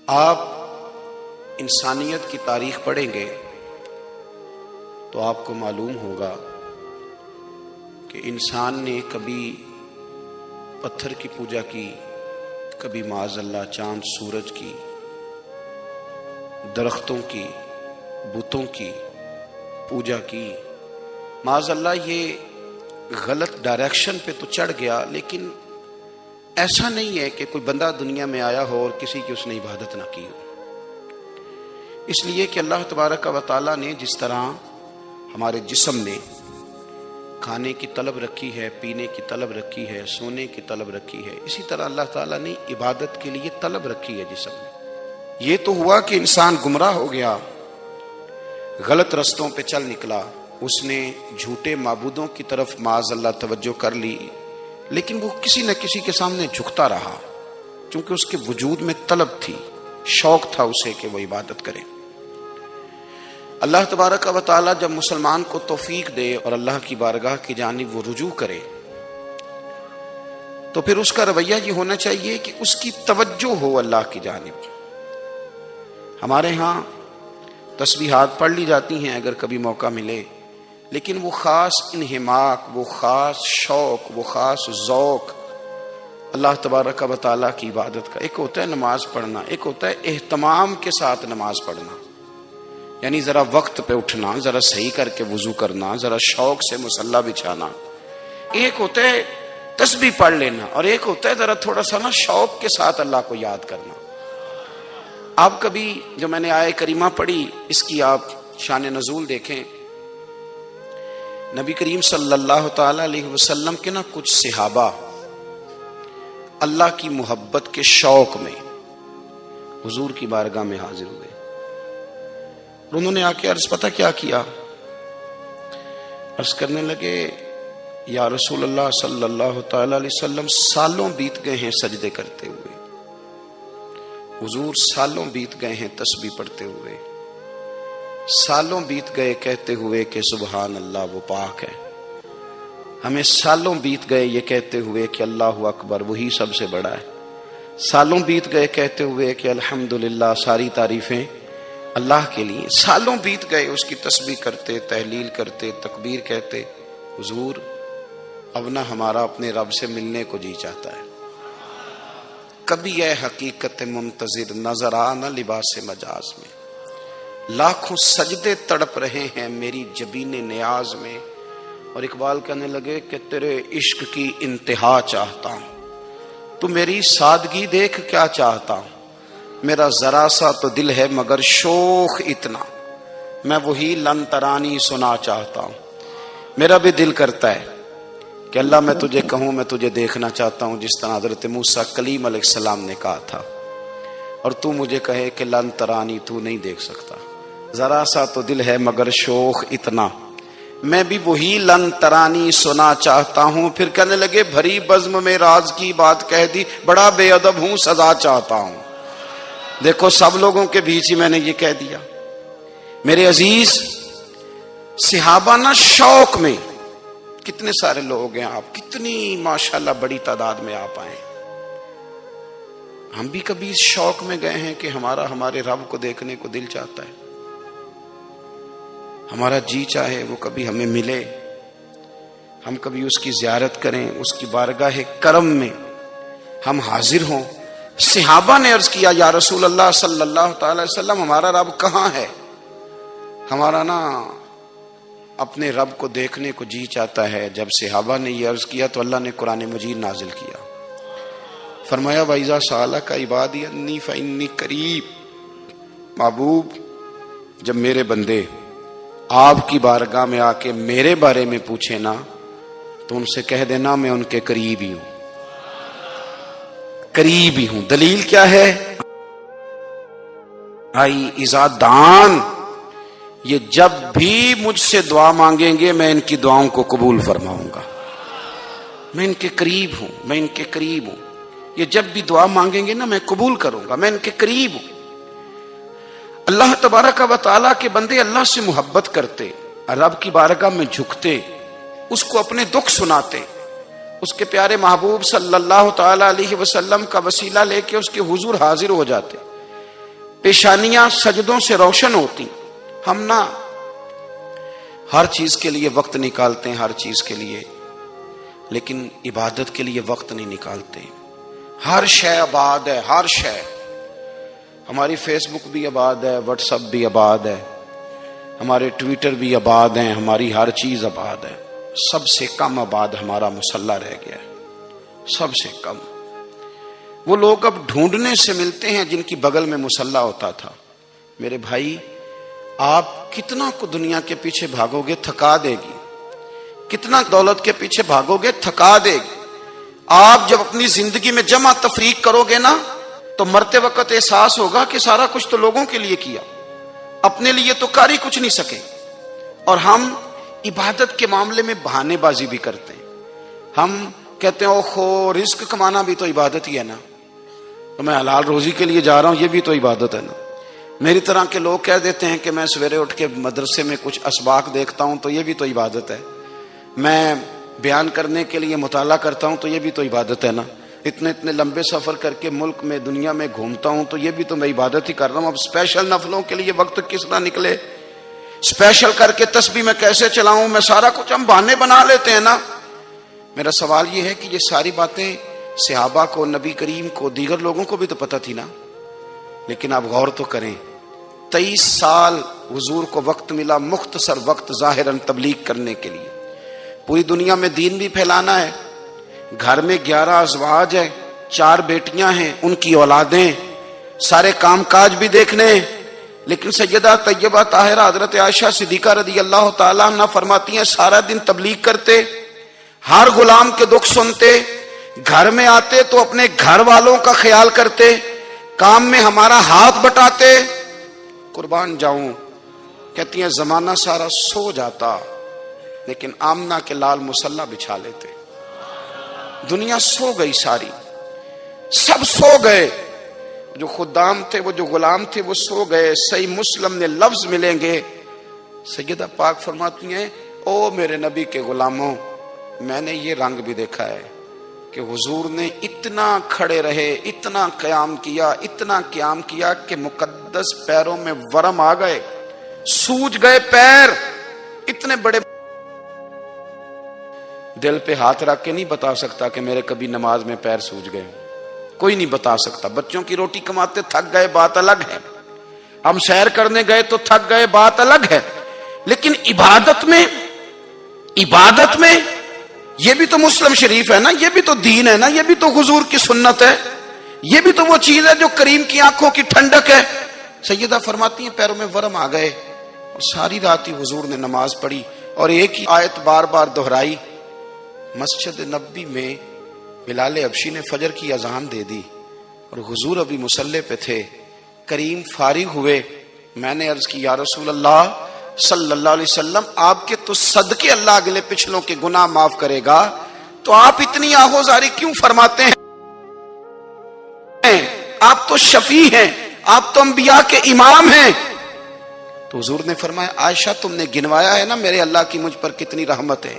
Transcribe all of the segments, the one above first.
آپ انسانیت کی تاریخ پڑھیں گے تو آپ کو معلوم ہوگا کہ انسان نے کبھی پتھر کی پوجا کی، کبھی معاذ اللہ چاند سورج کی، درختوں کی، بتوں کی پوجا کی۔ معاذ اللہ یہ غلط ڈائریکشن پہ تو چڑھ گیا، لیکن ایسا نہیں ہے کہ کوئی بندہ دنیا میں آیا ہو اور کسی کی اس نے عبادت نہ کی ہو۔ اس لیے کہ اللہ تبارک و تعالیٰ نے جس طرح ہمارے جسم میں کھانے کی طلب رکھی ہے، پینے کی طلب رکھی ہے، سونے کی طلب رکھی ہے، اسی طرح اللہ تعالیٰ نے عبادت کے لیے طلب رکھی ہے جسم میں۔ یہ تو ہوا کہ انسان گمراہ ہو گیا، غلط رستوں پہ چل نکلا، اس نے جھوٹے معبودوں کی طرف معاذ اللہ توجہ کر لی، لیکن وہ کسی نہ کسی کے سامنے جھکتا رہا، چونکہ اس کے وجود میں طلب تھی، شوق تھا اسے کہ وہ عبادت کرے۔ اللہ تبارک و تعالی جب مسلمان کو توفیق دے اور اللہ کی بارگاہ کی جانب وہ رجوع کرے تو پھر اس کا رویہ یہ ہونا چاہیے کہ اس کی توجہ ہو اللہ کی جانب۔ ہمارے ہاں تسبیحات پڑھ لی جاتی ہیں اگر کبھی موقع ملے، لیکن وہ خاص انہماک، وہ خاص شوق، وہ خاص ذوق اللہ تبارک و تعالیٰ کی عبادت کا۔ ایک ہوتا ہے نماز پڑھنا، ایک ہوتا ہے اہتمام کے ساتھ نماز پڑھنا، یعنی ذرا وقت پہ اٹھنا، ذرا صحیح کر کے وضو کرنا، ذرا شوق سے مصلی بچھانا۔ ایک ہوتا ہے تسبیح پڑھ لینا، اور ایک ہوتا ہے ذرا تھوڑا سا نا شوق کے ساتھ اللہ کو یاد کرنا۔ آپ کبھی جو میں نے آیہ کریمہ پڑھی اس کی آپ شان نزول دیکھیں، نبی کریم صلی اللہ تعالی علیہ وسلم کے نا کچھ صحابہ اللہ کی محبت کے شوق میں حضور کی بارگاہ میں حاضر ہوئے، اور انہوں نے آ کے عرض پتہ کیا کیا، عرض کرنے لگے یا رسول اللہ صلی اللہ تعالی علیہ وسلم سالوں بیت گئے ہیں سجدے کرتے ہوئے، حضور سالوں بیت گئے ہیں تسبیح پڑھتے ہوئے، سالوں بیت گئے کہتے ہوئے کہ سبحان اللہ وہ پاک ہے، ہمیں سالوں بیت گئے یہ کہتے ہوئے کہ اللہ اکبر وہی سب سے بڑا ہے، سالوں بیت گئے کہتے ہوئے کہ الحمدللہ ساری تعریفیں اللہ کے لیے، سالوں بیت گئے اس کی تسبیح کرتے، تحلیل کرتے، تکبیر کہتے۔ حضور اب نہ ہمارا اپنے رب سے ملنے کو جی چاہتا ہے، کبھی اے حقیقت منتظر نظر آ نہ لباس مجاز میں، لاکھوں سجدے تڑپ رہے ہیں میری جبین نیاز میں۔ اور اقبال کہنے لگے کہ تیرے عشق کی انتہا چاہتا ہوں، تو میری سادگی دیکھ کیا چاہتا ہوں، میرا ذرا سا تو دل ہے مگر شوق اتنا، میں وہی لن ترانی سنا چاہتا ہوں۔ میرا بھی دل کرتا ہے کہ اللہ میں تجھے کہوں میں تجھے دیکھنا چاہتا ہوں، جس طرح حضرت موسیٰ کلیم علیہ السلام نے کہا تھا، اور تو مجھے کہے کہ لن ترانی تو نہیں دیکھ سکتا، ذرا سا تو دل ہے مگر شوق اتنا، میں بھی وہی لن ترانی سنا چاہتا ہوں۔ پھر کہنے لگے بھری بزم میں راز کی بات کہہ دی، بڑا بے ادب ہوں سزا چاہتا ہوں۔ دیکھو سب لوگوں کے بیچ ہی میں نے یہ کہہ دیا۔ میرے عزیز صحابہ نا شوق میں، کتنے سارے لوگ ہیں آپ، کتنی ماشاءاللہ بڑی تعداد میں آپ آئے، ہم بھی کبھی اس شوق میں گئے ہیں کہ ہمارے رب کو دیکھنے کو دل چاہتا ہے، ہمارا جی چاہے وہ کبھی ہمیں ملے، ہم کبھی اس کی زیارت کریں، اس کی بارگاہ کرم میں ہم حاضر ہوں۔ صحابہ نے عرض کیا یا رسول اللہ صلی اللہ تعالی وسلم ہمارا رب کہاں ہے، ہمارا نا اپنے رب کو دیکھنے کو جی چاہتا ہے۔ جب صحابہ نے یہ عرض کیا تو اللہ نے قرآن مجید نازل کیا، فرمایا وَإِذَا سَأَلَكَ عِبَادِي عَنِّي فَإِنِّي قَرِيبٌ، محبوب جب میرے بندے آپ کی بارگاہ میں آ کے میرے بارے میں پوچھے نا تو ان سے کہہ دینا میں ان کے قریب ہی ہوں، قریب ہی ہوں۔ دلیل کیا ہے؟ آئی اذا دان، یہ جب بھی مجھ سے دعا مانگیں گے میں ان کی دعاؤں کو قبول فرماؤں گا، میں ان کے قریب ہوں، میں ان کے قریب ہوں، یہ جب بھی دعا مانگیں گے نا میں قبول کروں گا، میں ان کے قریب ہوں۔ اللہ تبارک و تعالیٰ کے بندے اللہ سے محبت کرتے، رب کی بارگاہ میں جھکتے، اس کو اپنے دکھ سناتے، اس کے پیارے محبوب صلی اللہ تعالی علیہ وسلم کا وسیلہ لے کے اس کے حضور حاضر ہو جاتے، پیشانیاں سجدوں سے روشن ہوتی. ہم نہ ہر چیز کے لیے وقت نکالتے ہیں، ہر چیز کے لیے، لیکن عبادت کے لیے وقت نہیں نکالتے. ہر شے آباد ہے، ہر شے. ہماری فیس بک بھی آباد ہے، واٹس ایپ بھی آباد ہے، ہمارے ٹویٹر بھی آباد ہیں، ہماری ہر چیز آباد ہے. سب سے کم آباد ہمارا مصلی رہ گیا ہے، سب سے کم. وہ لوگ اب ڈھونڈنے سے ملتے ہیں جن کی بغل میں مصلی ہوتا تھا. میرے بھائی، آپ کتنا کو دنیا کے پیچھے بھاگو گے تھکا دے گی، کتنا دولت کے پیچھے بھاگو گے تھکا دے گی. آپ جب اپنی زندگی میں جمع تفریق کرو گے نا تو مرتے وقت احساس ہوگا کہ سارا کچھ تو لوگوں کے لیے کیا، اپنے لیے تو کر ہی کچھ نہیں سکے. اور ہم عبادت کے معاملے میں بہانے بازی بھی کرتے ہیں. ہم کہتے ہیں اوہو رزق کمانا بھی تو عبادت ہی ہے نا، تو میں حلال روزی کے لیے جا رہا ہوں، یہ بھی تو عبادت ہے نا. میری طرح کے لوگ کہہ دیتے ہیں کہ میں سویرے اٹھ کے مدرسے میں کچھ اسباق دیکھتا ہوں تو یہ بھی تو عبادت ہے. میں بیان کرنے کے لیے مطالعہ کرتا ہوں تو یہ بھی تو عبادت ہے نا. اتنے لمبے سفر کر کے ملک میں دنیا میں گھومتا ہوں تو یہ بھی تو میں عبادت ہی کر رہا ہوں. اب اسپیشل نفلوں کے لیے وقت کس طرح نکلے، اسپیشل کر کے تسبیح میں کیسے چلاؤں، میں سارا کچھ ہم بہانے بنا لیتے ہیں نا. میرا سوال یہ ہے کہ یہ ساری باتیں صحابہ کو، نبی کریم کو، دیگر لوگوں کو بھی تو پتہ تھی نا. لیکن آپ غور تو کریں، 23 سال حضور کو وقت ملا، مختصر وقت ظاہراً تبلیغ کرنے کے لیے. پوری دنیا میں دین بھی پھیلانا ہے. گھر میں 11 ازواج ہیں، 4 بیٹیاں ہیں، ان کی اولادیں، سارے کام کاج بھی دیکھنے ہیں. لیکن سیدہ طیبہ طاہرہ حضرت عائشہ صدیقہ رضی اللہ تعالیٰ عنہ فرماتی ہیں سارا دن تبلیغ کرتے، ہر غلام کے دکھ سنتے، گھر میں آتے تو اپنے گھر والوں کا خیال کرتے، کام میں ہمارا ہاتھ بٹاتے. قربان جاؤں، کہتی ہیں زمانہ سارا سو جاتا لیکن آمنہ کے لال مصلی بچھا لیتے. دنیا سو گئی، ساری سب سو گئے. جو خدام تھے، وہ جو غلام تھے، وہ سو گئے. صحیح مسلم میں لفظ ملیں گے، سیدہ پاک فرماتی ہیں او میرے نبی کے غلاموں، میں نے یہ رنگ بھی دیکھا ہے کہ حضور نے اتنا کھڑے رہے، اتنا قیام کیا، اتنا قیام کیا کہ مقدس پیروں میں ورم آ گئے، سوج گئے پیر. اتنے بڑے دل پہ ہاتھ رکھ کے نہیں بتا سکتا کہ میرے کبھی نماز میں پیر سوج گئے، کوئی نہیں بتا سکتا. بچوں کی روٹی کماتے تھک گئے، بات الگ ہے. ہم سیر کرنے گئے تو تھک گئے، بات الگ ہے. لیکن عبادت میں یہ بھی تو مسلم شریف ہے نا، یہ بھی تو دین ہے نا، یہ بھی تو حضور کی سنت ہے، یہ بھی تو وہ چیز ہے جو کریم کی آنکھوں کی ٹھنڈک ہے. سیدہ فرماتی ہیں پیروں میں ورم آ گئے. اور ساری رات ہی حضور نے نماز پڑھی اور ایک ہی آیت بار بار دہرائی. مسجد نبی میں بلال حبشی نے فجر کی اذان دے دی اور حضور ابھی مصلی پہ تھے. کریم فارغ ہوئے. میں نے عرض کی یا رسول اللہ صلی اللہ علیہ وسلم، آپ کے تو صدقے اللہ اگلے پچھلوں کے گناہ معاف کرے گا، تو آپ اتنی آہوزاری کیوں فرماتے ہیں؟ آپ تو شفیع ہیں، آپ تو انبیاء کے امام ہیں. تو حضور نے فرمایا عائشہ تم نے گنوایا ہے نا میرے اللہ کی مجھ پر کتنی رحمت ہے.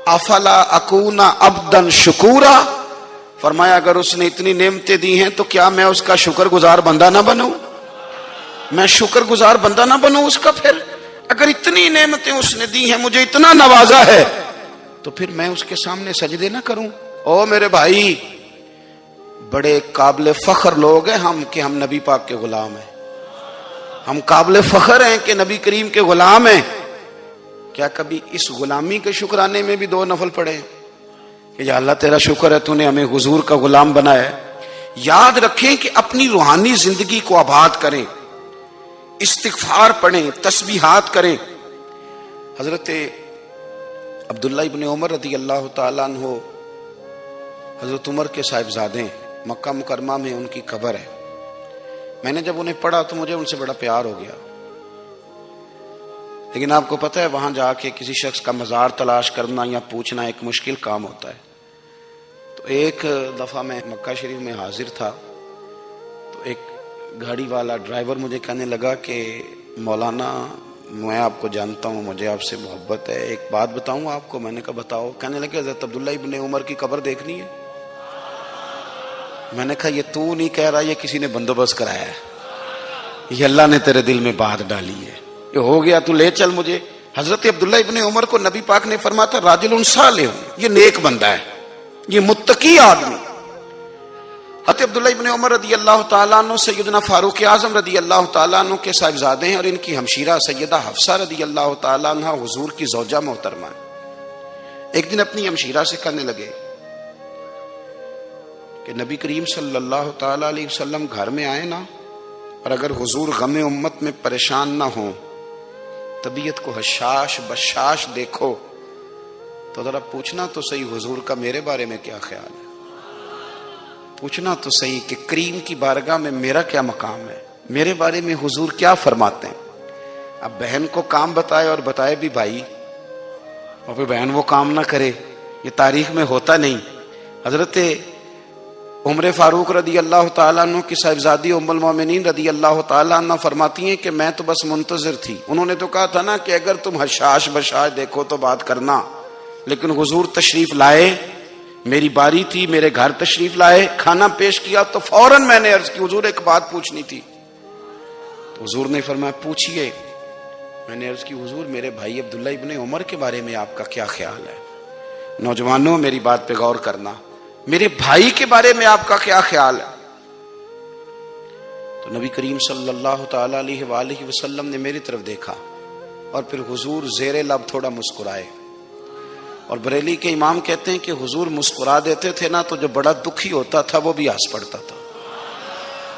افلا اکون عبدا شکورا، فرمایا اگر اس نے اتنی نعمتیں دی ہیں تو کیا میں اس کا شکر گزار بندہ نہ بنوں؟ میں شکر گزار بندہ نہ بنوں اس کا؟ پھر اگر اتنی نعمتیں اس نے دی ہیں، مجھے اتنا نوازا ہے، تو پھر میں اس کے سامنے سجدے نہ کروں؟ او میرے بھائی، بڑے قابل فخر لوگ ہیں ہم کہ ہم نبی پاک کے غلام ہیں. ہم قابل فخر ہیں کہ نبی کریم کے غلام ہیں. کیا کبھی اس غلامی کے شکرانے میں بھی 2 نفل پڑھے کہ یا اللہ تیرا شکر ہے تو نے ہمیں حضور کا غلام بنایا ہے؟ یاد رکھیں کہ اپنی روحانی زندگی کو آباد کریں، استغفار پڑھیں، تسبیحات کریں. حضرت عبداللہ ابن عمر رضی اللہ تعالیٰ عنہ حضرت عمر کے صاحبزادے، مکہ مکرمہ میں ان کی قبر ہے. میں نے جب انہیں پڑھا تو مجھے ان سے بڑا پیار ہو گیا. لیکن آپ کو پتہ ہے وہاں جا کے کسی شخص کا مزار تلاش کرنا یا پوچھنا ایک مشکل کام ہوتا ہے. تو ایک دفعہ میں مکہ شریف میں حاضر تھا تو ایک گاڑی والا ڈرائیور مجھے کہنے لگا کہ مولانا میں آپ کو جانتا ہوں، مجھے آپ سے محبت ہے، ایک بات بتاؤں آپ کو؟ میں نے کہا بتاؤ. کہنے لگے حضرت عبداللہ ابن عمر کی قبر دیکھنی ہے. میں نے کہا یہ تو نہیں کہہ رہا، یہ کسی نے بندوبست کرایا ہے. یہ اللہ نے تیرے دل میں بات ڈالی ہے، یہ ہو گیا، تو لے چل مجھے۔ حضرت عبداللہ ابن عمر کو نبی پاک نے فرمایا تھا راجل صالح، یہ نیک بندہ ہے، یہ متقی آدمی۔ حضرت عبداللہ ابن عمر رضی اللہ تعالیٰ عنہ سیدنا فاروق اعظم رضی اللہ تعالیٰ عنہ کے صاحبزادے ہیں، اور ان کی ہمشیرہ سیدہ حفصہ رضی اللہ تعالیٰ عنہ حضور کی زوجہ محترمہ ہے۔ ایک دن اپنی ہمشیرہ سے کہنے لگے کہ نبی کریم صلی اللہ تعالیٰ علیہ وسلم گھر میں آئے نا، اور اگر حضور غم امت میں پریشان نہ ہوں، طبیعت کو حشاش بشاش دیکھو، تو ذرا پوچھنا تو صحیح حضور کا میرے بارے میں کیا خیال ہے، پوچھنا تو صحیح کہ کریم کی بارگاہ میں میرا کیا مقام ہے، میرے بارے میں حضور کیا فرماتے ہیں۔ اب بہن کو کام بتائے، اور بتائے بھی بھائی، اور پھر بہن وہ کام نہ کرے، یہ تاریخ میں ہوتا نہیں۔ حضرت عمر فاروق رضی اللہ تعالیٰ عنہ کی صاحبزادی ام المومنین رضی اللہ تعالیٰ عنہ فرماتی ہیں کہ میں تو بس منتظر تھی، انہوں نے تو کہا تھا نا کہ اگر تم حشاش بشاش دیکھو تو بات کرنا، لیکن حضور تشریف لائے، میری باری تھی، میرے گھر تشریف لائے، کھانا پیش کیا تو فوراً میں نے عرض کی حضور ایک بات پوچھنی تھی۔ تو حضور نے فرمایا پوچھئے۔ میں نے عرض کی حضور میرے بھائی عبداللہ ابن عمر کے بارے میں آپ کا کیا خیال ہے؟ نوجوانوں میری بات پہ غور کرنا، میرے بھائی کے بارے میں آپ کا کیا خیال ہے؟ تو نبی کریم صلی اللہ تعالی علیہ وآلہ وسلم نے میری طرف دیکھا، اور پھر حضور زیر لب تھوڑا مسکرائے، اور بریلی کے امام کہتے ہیں کہ حضور مسکرا دیتے تھے نا تو جو بڑا دکھی ہوتا تھا وہ بھی ہنس پڑتا تھا۔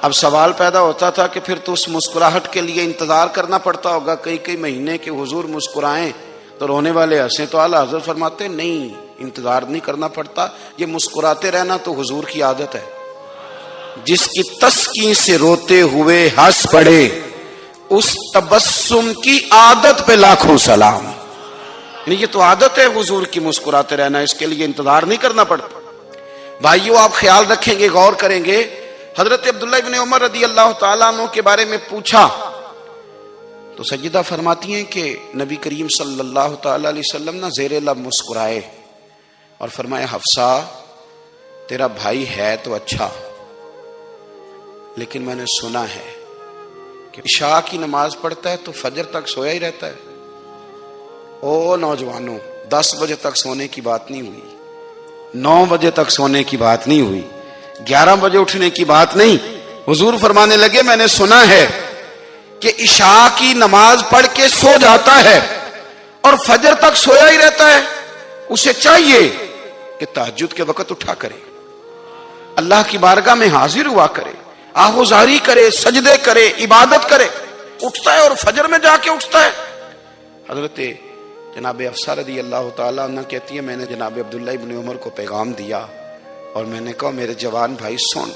اب سوال پیدا ہوتا تھا کہ پھر تو اس مسکراہٹ کے لیے انتظار کرنا پڑتا ہوگا کئی مہینے کہ حضور مسکرائیں تو رونے والے ہنسیں، تو اعلیٰ حضرت فرماتے نہیں، انتظار نہیں کرنا پڑتا، یہ مسکراتے رہنا تو حضور کی عادت ہے۔ جس کی تسکین سے روتے ہوئے ہنس پڑے، اس تبسم کی عادت پہ لاکھوں سلام۔ یعنی یہ تو عادت ہے حضور کی مسکراتے رہنا، اس کے لیے انتظار نہیں کرنا پڑتا۔ بھائیو آپ خیال رکھیں گے، غور کریں گے، حضرت عبداللہ ابن عمر رضی اللہ تعالیٰ عنہ کے بارے میں پوچھا تو سیدہ فرماتی ہیں کہ نبی کریم صلی اللہ تعالیٰ علیہ وسلم نہ زیر لب مسکرائے اور فرمایا حفصہ تیرا بھائی ہے تو اچھا، لیکن میں نے سنا ہے کہ عشاء کی نماز پڑھتا ہے تو فجر تک سویا ہی رہتا ہے۔ او نوجوانوں، 10 بجے تک سونے کی بات نہیں ہوئی، 9 بجے تک سونے کی بات نہیں ہوئی، 11 بجے اٹھنے کی بات نہیں۔ حضور فرمانے لگے میں نے سنا ہے کہ عشاء کی نماز پڑھ کے سو جاتا ہے اور فجر تک سویا ہی رہتا ہے، اسے چاہیے کہ تہجد کے وقت اٹھا کرے، اللہ کی بارگاہ میں حاضر ہوا کرے، آہوزاری کرے، سجدے کرے، عبادت کرے، اٹھتا ہے اور فجر میں جا کے اٹھتا ہے۔ حضرت جناب حفصہ رضی اللہ تعالیٰ عنہ کہتی ہے میں نے جناب عبداللہ ابن عمر کو پیغام دیا اور میں نے کہا میرے جوان بھائی سن،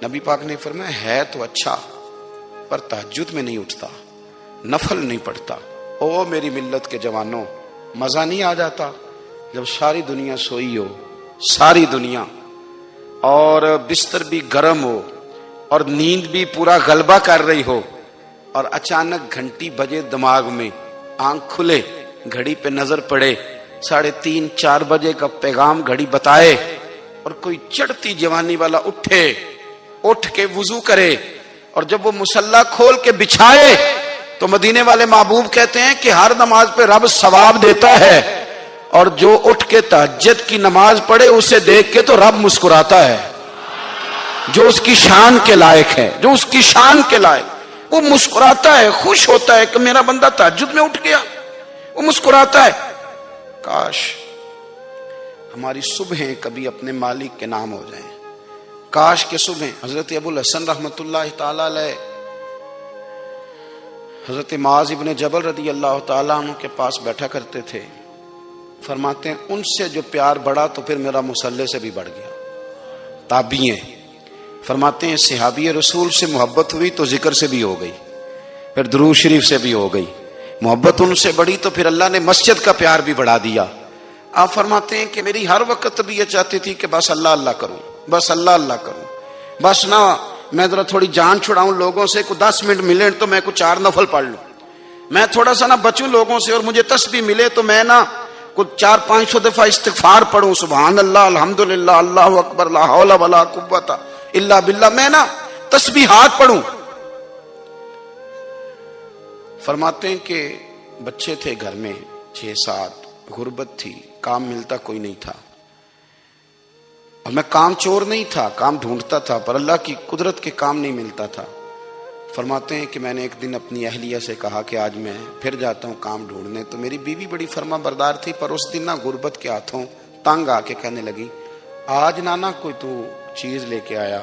نبی پاک نے فرمایا ہے تو اچھا پر تہجد میں نہیں اٹھتا، نفل نہیں پڑھتا۔ او میری ملت کے جوانوں، مزہ نہیں آ جاتا جب ساری دنیا سوئی ہو، ساری دنیا، اور بستر بھی گرم ہو اور نیند بھی پورا غلبہ کر رہی ہو، اور اچانک گھنٹی بجے دماغ میں، آنکھ کھلے، گھڑی پہ نظر پڑے، 3:30 4 بجے کا پیغام گھڑی بتائے، اور کوئی چڑھتی جوانی والا اٹھ کے وضو کرے، اور جب وہ مصلی کھول کے بچھائے تو مدینے والے محبوب کہتے ہیں کہ ہر نماز پہ رب ثواب دیتا ہے، اور جو اٹھ کے تہجد کی نماز پڑھے اسے دیکھ کے تو رب مسکراتا ہے، جو اس کی شان کے لائق ہے، جو اس کی شان کے لائق، وہ مسکراتا ہے، خوش ہوتا ہے کہ میرا بندہ تہجد میں اٹھ گیا، وہ مسکراتا ہے۔ کاش ہماری صبحیں کبھی اپنے مالک کے نام ہو جائیں، کاش کے صبح۔ حضرت ابو الحسن رحمت اللہ تعالی علیہ حضرت معاذ ابن جبل رضی اللہ تعالیٰ عنہ کے پاس بیٹھا کرتے تھے، فرماتے ہیں ان سے جو پیار بڑھا تو پھر میرا مصلی سے بھی بڑھ گیا۔ تابعی ہیں، فرماتے ہیں صحابی رسول سے محبت ہوئی تو ذکر سے بھی ہو گئی، پھر درود شریف سے بھی ہو گئی، محبت ان سے بڑھی تو پھر اللہ نے مسجد کا پیار بھی بڑھا دیا۔ آپ فرماتے ہیں کہ میری ہر وقت بھی یہ چاہتی تھی کہ بس اللہ اللہ کروں، بس اللہ اللہ کروں، بس نہ میں ذرا تھوڑی جان چھڑاؤں لوگوں سے، کوئی 10 منٹ ملے تو میں کچھ 4 نفل پڑھ لوں، میں تھوڑا سا نہ بچوں لوگوں سے، اور مجھے تسبیح ملے تو میں نہ کچھ 400-500 دفعہ استغفار پڑھوں، سبحان اللہ، الحمدللہ، اللہ اکبر، لا حول ولا قوت الا باللہ، میں نہ تسبیحات پڑھوں۔ فرماتے ہیں کہ بچے تھے گھر میں 6-7, غربت تھی, کام ملتا کوئی نہیں تھا, اور میں کام چور نہیں تھا, کام ڈھونڈتا تھا, پر اللہ کی قدرت کے کام نہیں ملتا تھا. فرماتے ہیں کہ میں نے ایک دن اپنی اہلیہ سے کہا کہ آج میں پھر جاتا ہوں کام ڈھونڈنے. تو میری بیوی بڑی فرما بردار تھی, پر اس دن نہ غربت کے ہاتھوں تنگ آ کے کہنے لگی, آج نانا کوئی تو چیز لے کے آیا.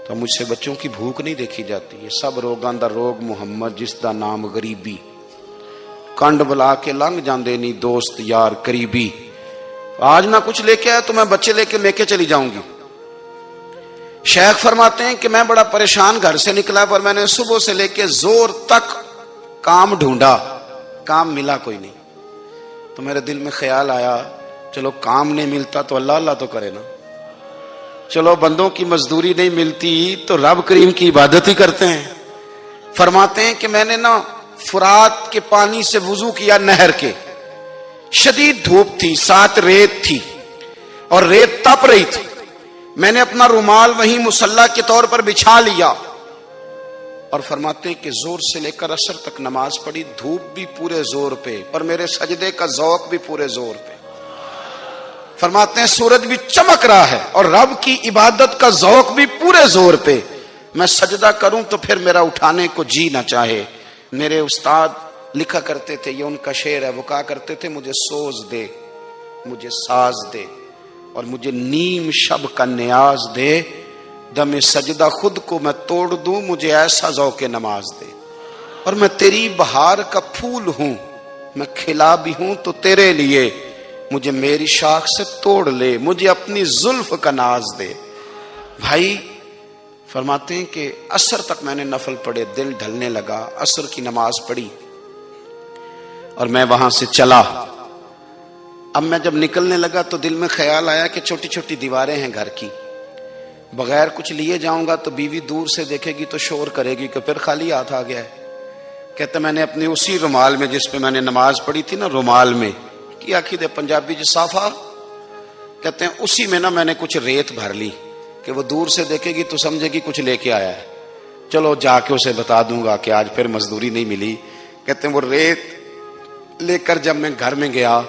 تو مجھ سے بچوں کی بھوک نہیں دیکھی جاتی. یہ سب روگاں دا روگ محمد جس دا نام غریبی, کنڈ بلا کے لنگ جاندے نہیں دوست یار قریبی. آج نہ کچھ لے کے آیا تو میں بچے لے کے چلی جاؤں گی. شیخ فرماتے ہیں کہ میں بڑا پریشان گھر سے نکلا, پر میں نے صبح سے لے کے زور تک کام ڈھونڈا, کام ملا کوئی نہیں. تو میرے دل میں خیال آیا, چلو کام نہیں ملتا تو اللہ اللہ تو کرے نا, چلو بندوں کی مزدوری نہیں ملتی تو رب کریم کی عبادت ہی کرتے ہیں. فرماتے ہیں کہ میں نے نا فرات کے پانی سے وضو کیا, نہر کے, شدید دھوپ تھی, ساتھ ریت تھی اور ریت تپ رہی تھی. میں نے اپنا رومال وہیں مصلی کے طور پر بچھا لیا, اور فرماتے ہیں کہ زور سے لے کر عصر تک نماز پڑھی, دھوپ بھی پورے زور پہ اور میرے سجدے کا ذوق بھی پورے زور پہ. فرماتے ہیں سورج بھی چمک رہا ہے اور رب کی عبادت کا ذوق بھی پورے زور پہ. میں سجدہ کروں تو پھر میرا اٹھانے کو جی نہ چاہے. میرے استاد لکھا کرتے تھے, یہ ان کا شعر ہے, وہ کہا کرتے تھے, مجھے سوز دے, مجھے ساز دے, اور مجھے نیم شب کا نیاز دے, دم سجدہ خود کو میں توڑ دوں, مجھے ایسا ذوق نماز دے. اور میں تیری بہار کا پھول ہوں, میں کھلا بھی ہوں تو تیرے لیے, مجھے میری شاخ سے توڑ لے, مجھے اپنی زلف کا ناز دے. بھائی فرماتے ہیں کہ عصر تک میں نے نفل پڑھے, دل ڈھلنے لگا, عصر کی نماز پڑھی اور میں وہاں سے چلا. اب میں جب نکلنے لگا تو دل میں خیال آیا کہ چھوٹی چھوٹی دیواریں ہیں گھر کی, بغیر کچھ لیے جاؤں گا تو بیوی دور سے دیکھے گی تو شور کرے گی کہ پھر خالی ہاتھ آ گیا ہے. کہتے میں نے اپنی اسی رومال میں جس پہ میں نے نماز پڑھی تھی نا, رومال میں کی آخی دے پنجابی جو صافہ کہتے ہیں, اسی میں نا میں نے کچھ ریت بھر لی کہ وہ دور سے دیکھے گی تو سمجھے گی کچھ لے کے آیا ہے. چلو جا کے اسے بتا دوں گا کہ آج پھر مزدوری نہیں ملی. کہتے ہیں وہ ریت لے کر جب میں گھر میں گیا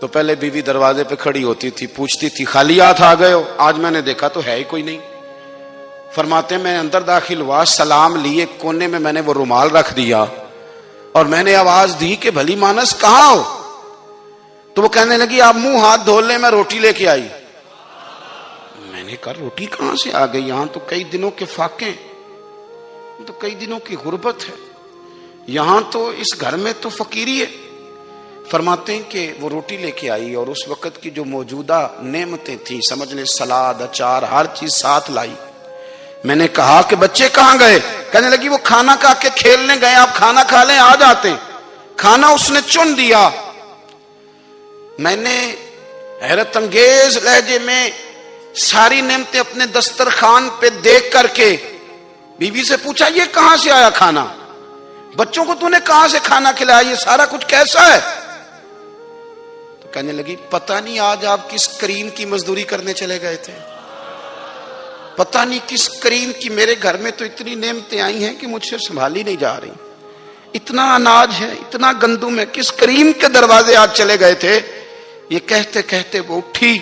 تو پہلے بیوی دروازے پہ کھڑی ہوتی تھی, پوچھتی تھی خالی ہاتھ آ گئے ہو؟ آج میں نے دیکھا تو ہے ہی کوئی نہیں. فرماتے ہیں میں اندر داخل ہوا, سلام لیے, کونے میں میں نے وہ رومال رکھ دیا اور میں نے آواز دی کہ بھلی مانس کہاں ہو؟ تو وہ کہنے لگی آپ منہ ہاتھ دھو لیں, میں روٹی لے کے آئی. میں نے کہا روٹی کہاں سے آ گئی؟ یہاں تو کئی دنوں کے فاقے, تو کئی دنوں کی غربت ہے, یہاں تو اس گھر میں تو فقیری ہے. فرماتے ہیں کہ وہ روٹی لے کے آئی اور اس وقت کی جو موجودہ نعمتیں تھیں, سمجھ لیں سلاد, اچار, ہر چیز ساتھ لائی. میں نے کہا کہ بچے کہاں گئے؟ کہنے لگی وہ کھانا کھا کے کھیلنے گئے, آپ کھانا کھا لیں آ جاتے. کھانا اس نے چن دیا. میں نے حیرت انگیز لہجے میں ساری نعمتیں اپنے دسترخوان پہ دیکھ کر کے بیوی سے پوچھا یہ کہاں سے آیا کھانا؟ بچوں کو تو نے کہاں سے کھانا کھلایا؟ یہ سارا کچھ کیسا ہے؟ تو کہنے لگی پتہ نہیں آج آپ کس کریم کی مزدوری کرنے چلے گئے تھے, پتہ نہیں کس کریم کی. میرے گھر میں تو اتنی نعمتیں آئی ہیں کہ مجھ سے سنبھالی نہیں جا رہی, اتنا اناج ہے, اتنا گندم ہے, کس کریم کے دروازے آج چلے گئے تھے؟ یہ کہتے کہتے وہ اٹھی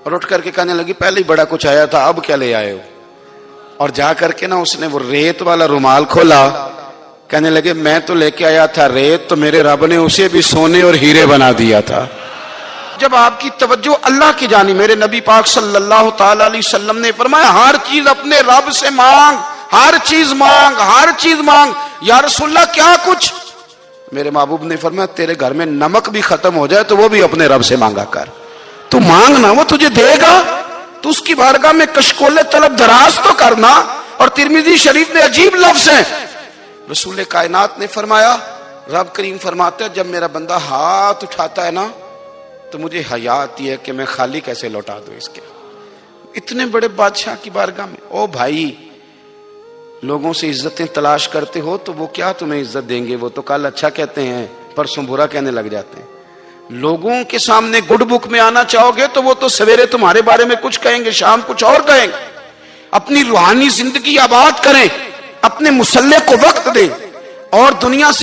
اور اٹھ کر کے کہنے لگی پہلے ہی بڑا کچھ آیا تھا, اب کیا لے آئے ہو؟ اور جا کر کے نا اس نے وہ ریت والا رومال کھولا. کہنے لگے میں تو لے کے آیا تھا ریت, تو میرے رب نے اسے بھی سونے اور ہیرے بنا دیا تھا. جب آپ کی توجہ اللہ کی جانب, میرے نبی پاک صلی اللہ تعالی علیہ وسلم نے فرمایا ہر چیز اپنے رب سے مانگ, ہر چیز مانگ, ہر چیز مانگ. یا رسول اللہ کیا کچھ؟ میرے محبوب نے فرمایا تیرے گھر میں نمک بھی ختم ہو جائے تو وہ بھی اپنے رب سے مانگا کر. تو مانگنا, وہ تجھے دے گا, تو اس کی بارگاہ میں کشکول طلب دراز تو کرنا. اور ترمذی شریف میں عجیب لفظ ہیں, رسول کائنات نے فرمایا, رب کریم فرماتا ہے جب میرا بندہ ہاتھ اٹھاتا ہے نا تو مجھے حیا آتی ہے کہ میں خالی کیسے لوٹا دوں اس کے. اتنے بڑے بادشاہ کی بارگاہ میں. او بھائی, لوگوں سے عزتیں تلاش کرتے ہو تو وہ کیا تمہیں عزت دیں گے؟ وہ تو کل اچھا کہتے ہیں پرسوں برا کہنے لگ جاتے ہیں. لوگوں کے سامنے گڈ بک میں آنا چاہو گے تو وہ تو سویرے تمہارے بارے میں کچھ کہیں گے, شام کچھ اور کہیں گے. اپنی روحانی زندگی آباد کریں, اپنے مسلح کو وقت دیں اور دنیا سے